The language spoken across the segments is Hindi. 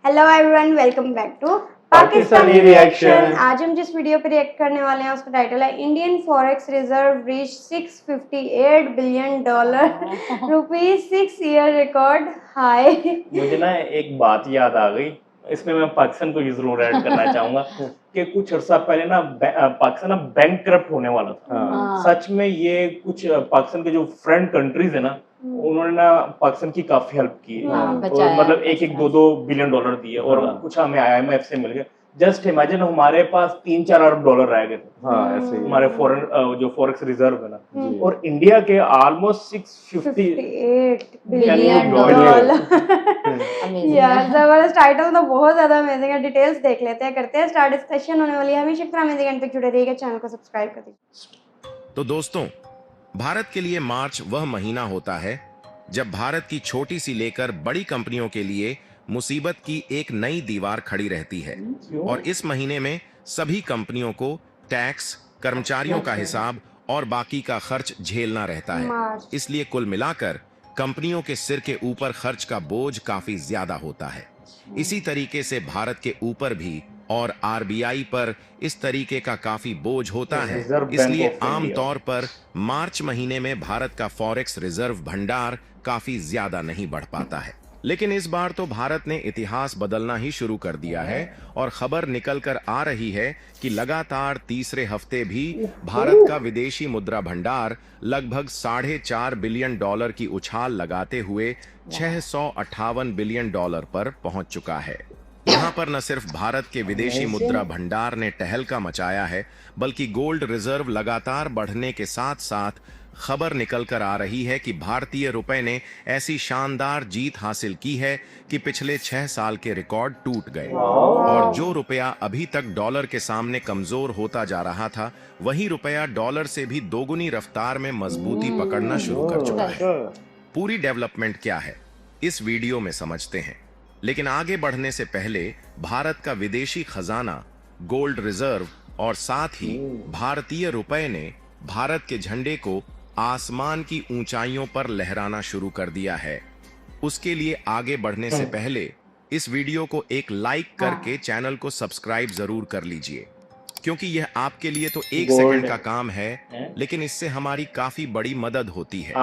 Hello everyone, welcome back to Pakistani reaction. आज हम जिस वीडियो पे रिएक्ट करने वाले हैं उसका टाइटल है Indian forex reserve reach $658 billion rupees 6 year record high. मुझे ना एक बात याद आ गई, इसमें मैं पाकिस्तान को जरूर ऐड करना चाहूंगा कि कुछ अर्सा पहले ना पाकिस्तान ना बैंक करप्ट होने वाला था। सच में ये कुछ पाकिस्तान के जो फ्रेंड कंट्रीज है ना, उन्होंने ना पाकिस्तान की काफी हेल्प की है। और मतलब एक दो बिलियन डॉलर दिए और कुछ हमें IMF से मिल गए। जस्ट इमेजिन हमारे पास 3-4 अरब डॉलर रह गए थे ऐसे ही हमारे फॉरेन जो फॉरेक्स रिजर्व है ना, और इंडिया के ऑलमोस्ट 58 बिलियन डॉलर। यार जबरदस्त टाइटल तो बहुत ज्यादा अमेजिंग है। डिटेल्स देख लेते हैं, करते हैं स्टार्ट। डिस्कशन होने वाली है। हमेशा की तरह अमेजिंग एंड तक जुड़े रहिएगा, चैनल को सब्सक्राइब कर दीजिए। तो दोस्तों, भारत के लिए मार्च वह महीना होता है जब भारत की छोटी सी लेकर बड़ी कंपनियों के लिए मुसीबत की एक नई दीवार खड़ी रहती है। और इस महीने में सभी कंपनियों को टैक्स, कर्मचारियों का हिसाब और बाकी का खर्च झेलना रहता है। इसलिए कुल मिलाकर कंपनियों के सिर के ऊपर खर्च का बोझ काफी ज्यादा होता है। इसी तरीके से भारत के ऊपर भी और RBI पर इस तरीके का काफी बोझ होता है। इसलिए आमतौर पर मार्च महीने में भारत का फॉरेक्स रिजर्व भंडार काफी ज्यादा नहीं बढ़ पाता है। लेकिन इस बार तो भारत ने इतिहास बदलना ही शुरू कर दिया है और खबर निकल कर आ रही है कि लगातार तीसरे हफ्ते भी भारत का विदेशी मुद्रा भंडार लगभग $4.5 बिलियन की उछाल लगाते हुए $658 बिलियन पर पहुंच चुका है। यहाँ पर न सिर्फ भारत के विदेशी मुद्रा भंडार ने टहलका मचाया है, बल्कि गोल्ड रिजर्व लगातार बढ़ने के साथ साथ खबर निकल कर आ रही है कि भारतीय रुपए ने ऐसी शानदार जीत हासिल की है कि पिछले 6 साल के रिकॉर्ड टूट गए। और जो रुपया अभी तक डॉलर के सामने कमजोर होता जा रहा था, वही रुपया डॉलर से भी दोगुनी रफ्तार में मजबूती पकड़ना शुरू कर चुका है। पूरी डेवलपमेंट क्या है, इस वीडियो में समझते हैं। लेकिन आगे बढ़ने से पहले भारत का विदेशी खजाना, गोल्ड रिजर्व और साथ ही भारतीय रुपए ने भारत के झंडे को आसमान की ऊंचाइयों पर लहराना शुरू कर दिया है। उसके लिए आगे बढ़ने से पहले इस वीडियो को एक लाइक करके चैनल को सब्सक्राइब जरूर कर लीजिए, क्योंकि यह आपके लिए तो 1 सेकंड का काम है, लेकिन इससे हमारी काफी बड़ी मदद होती है।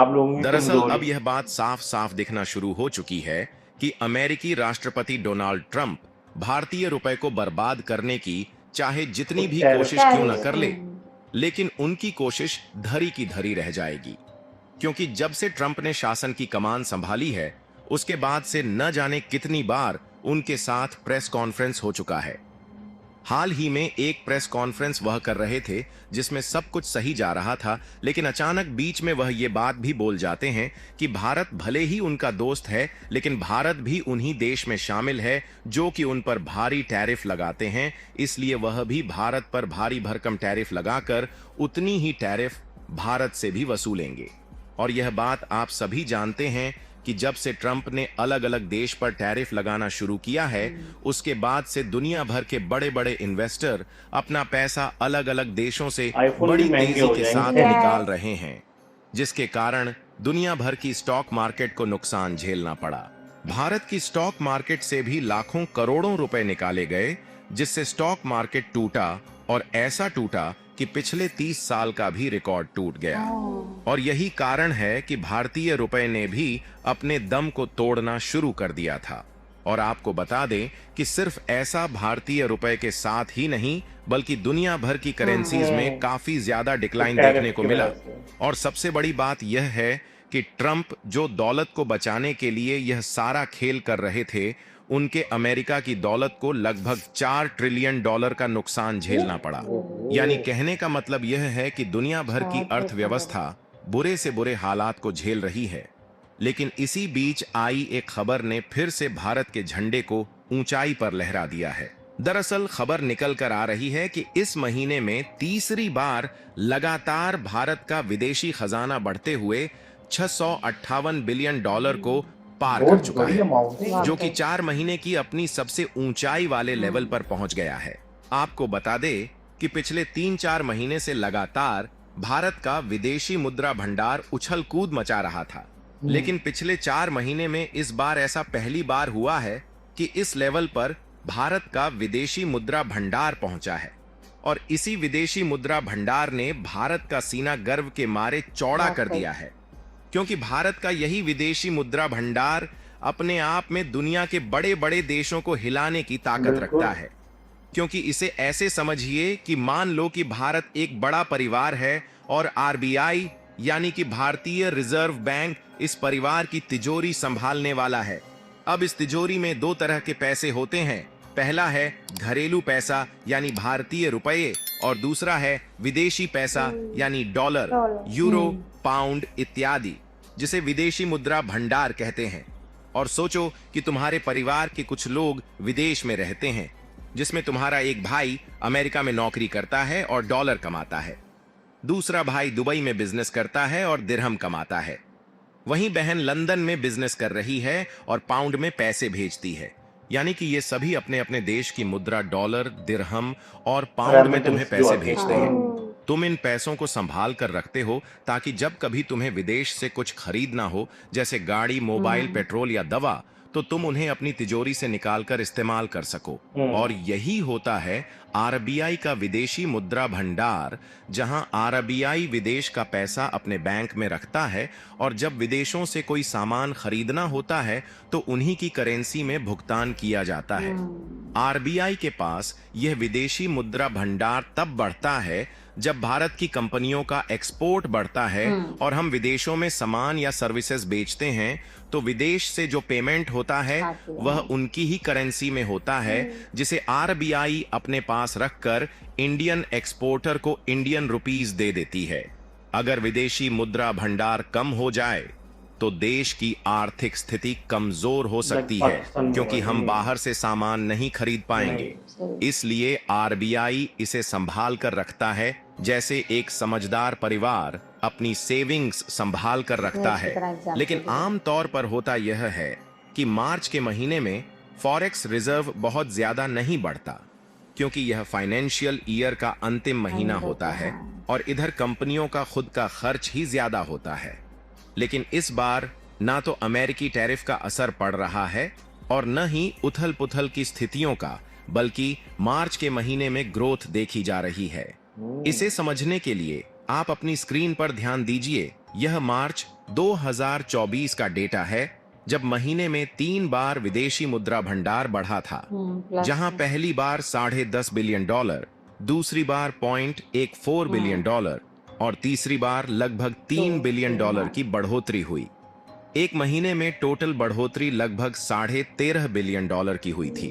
दरअसल अब यह बात साफ साफ दिखना शुरू हो चुकी है कि अमेरिकी राष्ट्रपति डोनाल्ड ट्रंप भारतीय रुपए को बर्बाद करने की चाहे जितनी भी कोशिश क्यों न कर ले, लेकिन उनकी कोशिश धरी की धरी रह जाएगी। क्योंकि जब से ट्रंप ने शासन की कमान संभाली है, उसके बाद से न जाने कितनी बार उनके साथ प्रेस कॉन्फ्रेंस हो चुका है। हाल ही में एक प्रेस कॉन्फ्रेंस वह कर रहे थे जिसमें सब कुछ सही जा रहा था, लेकिन अचानक बीच में वह ये बात भी बोल जाते हैं कि भारत भले ही उनका दोस्त है, लेकिन भारत भी उन्हीं देश में शामिल है जो कि उन पर भारी टैरिफ लगाते हैं। इसलिए वह भी भारत पर भारी भरकम टैरिफ लगाकर उतनी ही टैरिफ भारत से भी वसूलेंगे। और यह बात आप सभी जानते हैं कि जब से ट्रंप ने अलग अलग देश पर टैरिफ लगाना शुरू किया है, उसके बाद से दुनिया भर के बड़े बड़े इन्वेस्टर अपना पैसा अलग अलग देशों से बड़ी तेजी के साथ निकाल रहे हैं, जिसके कारण दुनिया भर की स्टॉक मार्केट को नुकसान झेलना पड़ा। भारत की स्टॉक मार्केट से भी लाखों करोड़ों रुपए निकाले गए, जिससे स्टॉक मार्केट टूटा, और ऐसा टूटा कि पिछले 30 साल का भी रिकॉर्ड टूट गया। और यही कारण है कि भारतीय रुपए ने भी अपने दम को तोड़ना शुरू कर दिया था। और आपको बता दें कि सिर्फ ऐसा भारतीय रुपए के साथ ही नहीं, बल्कि दुनिया भर की करेंसीज में काफी ज्यादा डिक्लाइन देखने को मिला। और सबसे बड़ी बात यह है कि ट्रंप जो दौलत को बचाने के लिए यह सारा खेल कर रहे थे, उनके अमेरिका की दौलत को लगभग $4 ट्रिलियन का नुकसान झेलना पड़ा। यानी कहने का मतलब यह है कि दुनिया भर की अर्थव्यवस्था बुरे से बुरे हालात को झेल रही है। लेकिन इसी बीच आई एक खबर ने फिर से भारत के झंडे को ऊंचाई पर लहरा दिया है। दरअसल खबर निकल कर आ रही है कि इस महीने में तीसरी बार लगातार भारत का विदेशी खजाना बढ़ते हुए $658 बिलियन को पार कर चुका है, जो कि 4 महीने की अपनी सबसे ऊंचाई वाले लेवल पर पहुंच गया है। आपको बता दे कि पिछले 3-4 महीने से लगातार भारत का विदेशी मुद्रा भंडार उछल कूद मचा रहा था, लेकिन पिछले 4 महीने में इस बार ऐसा पहली बार हुआ है कि इस लेवल पर भारत का विदेशी मुद्रा भंडार पहुंचा है और इसी विदेशी मुद्रा भंडार ने भारत का सीना गर्व के मारे चौड़ा कर दिया है, क्योंकि भारत का यही विदेशी मुद्रा भंडार अपने आप में दुनिया के बड़े बड़े देशों को हिलाने की ताकत रखता है। क्योंकि इसे ऐसे समझिए कि मान लो कि भारत एक बड़ा परिवार है और आरबीआई यानी कि भारतीय रिजर्व बैंक इस परिवार की तिजोरी संभालने वाला है। अब इस तिजोरी में दो तरह के पैसे होते हैं, पहला है घरेलू पैसा यानी भारतीय रुपये और दूसरा है विदेशी पैसा यानी डॉलर, यूरो, पाउंड इत्यादि, जिसे विदेशी मुद्रा भंडार कहते हैं। और सोचो कि तुम्हारे परिवार के कुछ लोग विदेश में रहते हैं, जिसमें तुम्हारा एक भाई अमेरिका में नौकरी करता है और डॉलर कमाता है, दूसरा भाई दुबई में बिजनेस करता है और दिरहम कमाता है, वहीं बहन लंदन में बिजनेस कर रही है और पाउंड में पैसे भेजती है। यानी कि ये सभी अपने अपने देश की मुद्रा डॉलर, दिरहम और पाउंड में तुम्हें पैसे भेजते हैं। तुम इन पैसों को संभाल कर रखते हो ताकि जब कभी तुम्हें विदेश से कुछ खरीदना हो, जैसे गाड़ी, मोबाइल, पेट्रोल या दवा, तो तुम उन्हें अपनी तिजोरी से निकालकर इस्तेमाल कर सको। और यही होता है आरबीआई का विदेशी मुद्रा भंडार, जहां आरबीआई विदेश का पैसा अपने बैंक में रखता है और जब विदेशों से कोई सामान खरीदना होता है तो उन्हीं की करेंसी में भुगतान किया जाता है। आरबीआई के पास यह विदेशी मुद्रा भंडार तब बढ़ता है जब भारत की कंपनियों का एक्सपोर्ट बढ़ता है और हम विदेशों में सामान या सर्विसेज बेचते हैं, तो विदेश से जो पेमेंट होता है वह उनकी ही करेंसी में होता है, जिसे आरबीआई अपने पास रखकर इंडियन एक्सपोर्टर को इंडियन रुपीस दे देती है। अगर विदेशी मुद्रा भंडार कम हो जाए तो देश की आर्थिक स्थिति कमजोर हो सकती है, क्योंकि हम बाहर से सामान नहीं खरीद पाएंगे। इसलिए आरबीआई इसे संभाल कर रखता है, जैसे एक समझदार परिवार अपनी सेविंग्स संभाल कर रखता है। लेकिन आम तौर पर होता यह है कि मार्च के महीने में फॉरेक्स रिजर्व बहुत ज्यादा नहीं बढ़ता, क्योंकि यह फाइनेंशियल ईयर का अंतिम महीना होता है और इधर कंपनियों का खुद का खर्च ही ज्यादा होता है। लेकिन इस बार ना तो अमेरिकी टैरिफ का असर पड़ रहा है और न ही उथल पुथल की स्थितियों का, बल्कि मार्च के महीने में ग्रोथ देखी जा रही है। इसे समझने के लिए आप अपनी स्क्रीन पर ध्यान दीजिए। यह मार्च 2024 का डेटा है, जब महीने में 3 बार विदेशी मुद्रा भंडार बढ़ा था, जहां पहली बार $10.5 बिलियन, दूसरी बार $0.14 बिलियन और तीसरी बार लगभग $3 बिलियन की बढ़ोतरी हुई। एक महीने में टोटल बढ़ोतरी लगभग $13.5 बिलियन की हुई थी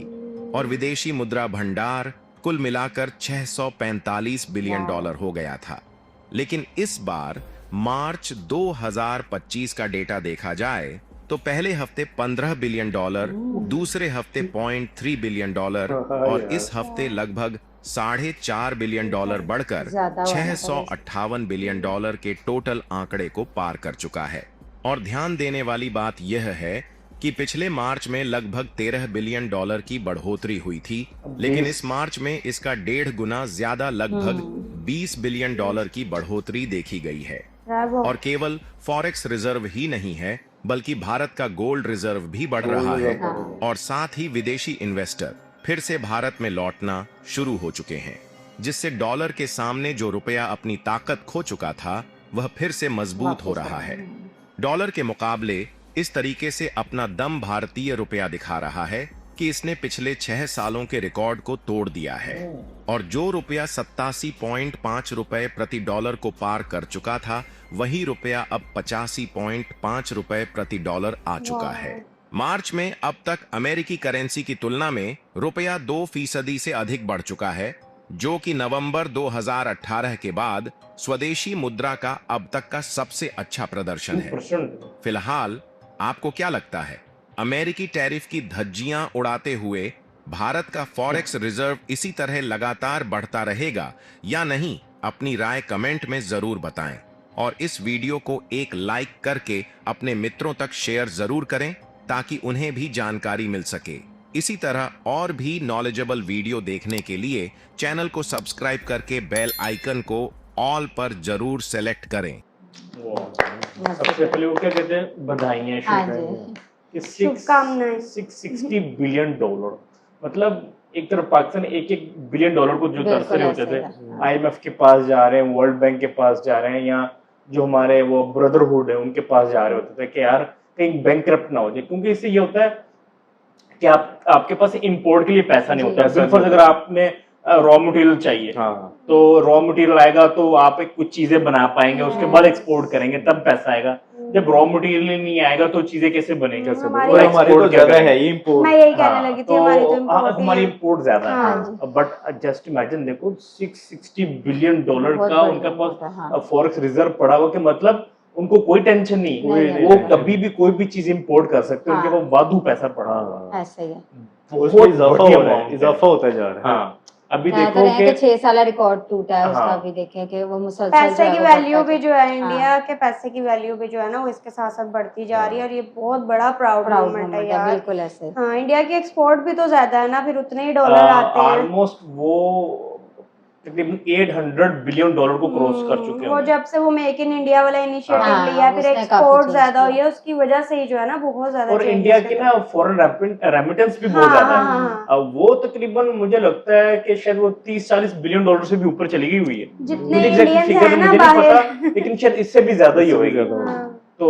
और विदेशी मुद्रा भंडार कुल मिलाकर $645 बिलियन हो गया था। लेकिन इस बार मार्च 2025 का डेटा देखा जाए तो पहले हफ्ते $15 बिलियन, दूसरे हफ्ते $0.3 बिलियन और इस हफ्ते लगभग $4.5 बिलियन बढ़कर $658 बिलियन के टोटल आंकड़े को पार कर चुका है। और ध्यान देने वाली बात यह है कि पिछले मार्च में लगभग $13 बिलियन की बढ़ोतरी हुई थी, लेकिन इस मार्च में इसका 1.5 गुना ज्यादा लगभग $20 बिलियन की बढ़ोतरी देखी गई है। और केवल फॉरेक्स रिजर्व ही नहीं है, बल्कि भारत का गोल्ड रिजर्व भी बढ़ रहा है और साथ ही विदेशी इन्वेस्टर फिर से भारत में लौटना शुरू हो चुके हैं, जिससे डॉलर के सामने जो रुपया अपनी ताकत खो चुका था वह फिर से मजबूत हो रहा है। डॉलर के मुकाबले इस तरीके से अपना दम भारतीय रुपया दिखा रहा है कि इसने पिछले 6 सालों के रिकॉर्ड को तोड़ दिया है और जो रुपया 87.5 रुपए प्रति डॉलर को पार कर चुका था, वही रुपया अब 85.5 रुपए प्रति डॉलर आ चुका है। मार्च में अब तक अमेरिकी करेंसी की तुलना में रुपया 2% से अधिक बढ़ चुका है, जो कि नवंबर 2018 के बाद स्वदेशी मुद्रा का अब तक का सबसे अच्छा प्रदर्शन है। फिलहाल आपको क्या लगता है, अमेरिकी टैरिफ की धज्जियां उड़ाते हुए भारत का फॉरेक्स रिजर्व इसी तरह लगातार बढ़ता रहेगा या नहीं? अपनी राय कमेंट में जरूर बताएं और इस वीडियो को एक लाइक करके अपने मित्रों तक शेयर जरूर करें ताकि उन्हें भी जानकारी मिल सके। इसी तरह और भी नॉलेजेबल वीडियो देखने के लिए चैनल को सब्सक्राइब करके बेल आइकन को ऑल पर जरूर सेलेक्ट करें। सबसे पहले वो क्या कहते हैं, बधाइयाँ हाँ शुरू जी। करें कि शुभकामनाएं। $660 बिलियन, मतलब एक तरफ पाकिस्तान $1 बिलियन को जो तरस रहे होते थे, IMF के पास जा रहे हैं, वर्ल्ड बैंक के पास जा रहे हैं, या जो हमारे वो ब्रदरहुड है उनके पास जा रहे होते थे कि यार कहीं बैंकक्रप्ट ना हो जाए, क्योंकि इससे ये होता है कि आपके पास इंपोर्ट के लिए पैसा नहीं होता। बिल्कुल, अगर आपने रॉ मटेरियल चाहिए, तो रॉ मटेरियल आएगा तो आप कुछ चीजें बना पाएंगे, उसके बाद एक्सपोर्ट करेंगे, तब पैसा आएगा। जब रॉ मटेरियल नहीं आएगा तो चीजें कैसे बनेंगी? हमारी तो ज्यादा है ही इंपोर्ट। मैं यही कहने लगी थी, हमारी तो इंपोर्ट हमारी इंपोर्ट ज्यादा है। बट जस्ट इमेजिन, देखो $660 बिलियन का उनके पास फॉरेक्स रिजर्व पड़ा हुआ, कि मतलब उनको कोई टेंशन नहीं, वो कभी भी कोई भी चीज इंपोर्ट कर सकते हैं, उनके पास वाधू पैसा पड़ा हुआ। ऐसा ही है, बहुत इजाफा होता जा रहा है। हाँ, अभी देखो कि 6 साल रिकॉर्ड टूटा है उसका, भी देखें कि वो मुसलसल पैसे की वैल्यू भी जो है, हाँ। इंडिया के पैसे की वैल्यू भी जो है ना, वो इसके साथ साथ बढ़ती जा रही है, और ये बहुत बड़ा प्राउड मोमेंट है यार। बिल्कुल ऐसे। हाँ, इंडिया की एक्सपोर्ट भी तो ज्यादा है ना, फिर उतने ही डॉलर आते हैं। ऑलमोस्ट वो तकरीबन $800 बिलियन को क्रॉस कर चुके हैं। वो जब से वो मेक इन इंडिया वाला इनिशिएटिव हाँ, लिया, फिर उसने एक्सपोर्ट काफी ज्यादा change हुई है, उसकी वजह से ही जो है ना वो बहुत ज्यादा और changes इंडिया कर की रहा है। ना फॉरेन रेमिटेंस भी बहुत ज्यादा है। अब वो तकरीबन मुझे लगता है कि शायद वो $30-40 बिलियन से भी ऊपर चली गई हुई है। जितने मुझे एग्जैक्ट इंडियंस फिगर हैं ना मुझे नहीं बाहर, पता, लेकिन शायद इससे भी ज्यादा ही होगी। हाँ। तो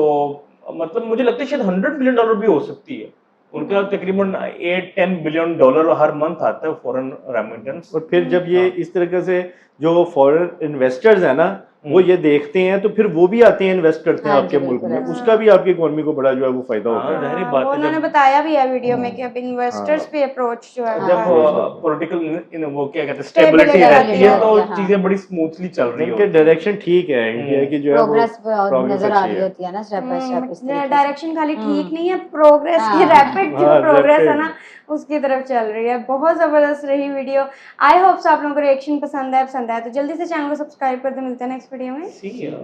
मतलब मुझे लगता है शायद $100 बिलियन भी हो सकती है। उनका तकरीबन $8-10 बिलियन हर मंथ आता है फॉरेन रेमिटेंस। और फिर जब ये इस तरीके से जो फॉरेन इन्वेस्टर्स है ना, वो ये देखते हैं तो फिर वो भी आते हैं, इन्वेस्ट करते हैं हाँ आपके जी, मुल्क में, बिल्कुल। उसका भी आपकी इकोनॉमी को बड़ा जो है वो फायदा होता है। जाहिर बात वो है, उन्होंने जब बताया भी है वीडियो में कि अब इन्वेस्टर्स पे अप्रोच जो है जब पॉलिटिकल वो क्या कहते हैं स्टेबिलिटी Stability रहती है, तो हाँ। चीजें बड़ी स्मूथली चल रही इनके होती है। डायरेक्शन ठीक है, इंडिया की जो है वो प्रोग्रेस नजर आ अच्छी रही है। होती है ना, स्टेप बाय स्टेप इस तरीके से। डायरेक्शन खाली ठीक नहीं है, प्रोग्रेस की हाँ। रैपिड जो हाँ, प्रोग्रेस है rapid। ना, उसकी तरफ चल रही है। बहुत जबरदस्त रही वीडियो। आई होप आप लोगों को रिएक्शन पसंद आया तो जल्दी से चैनल को सब्सक्राइब कर दे। मिलते हैं नेक्स्ट वीडियो में। See ya.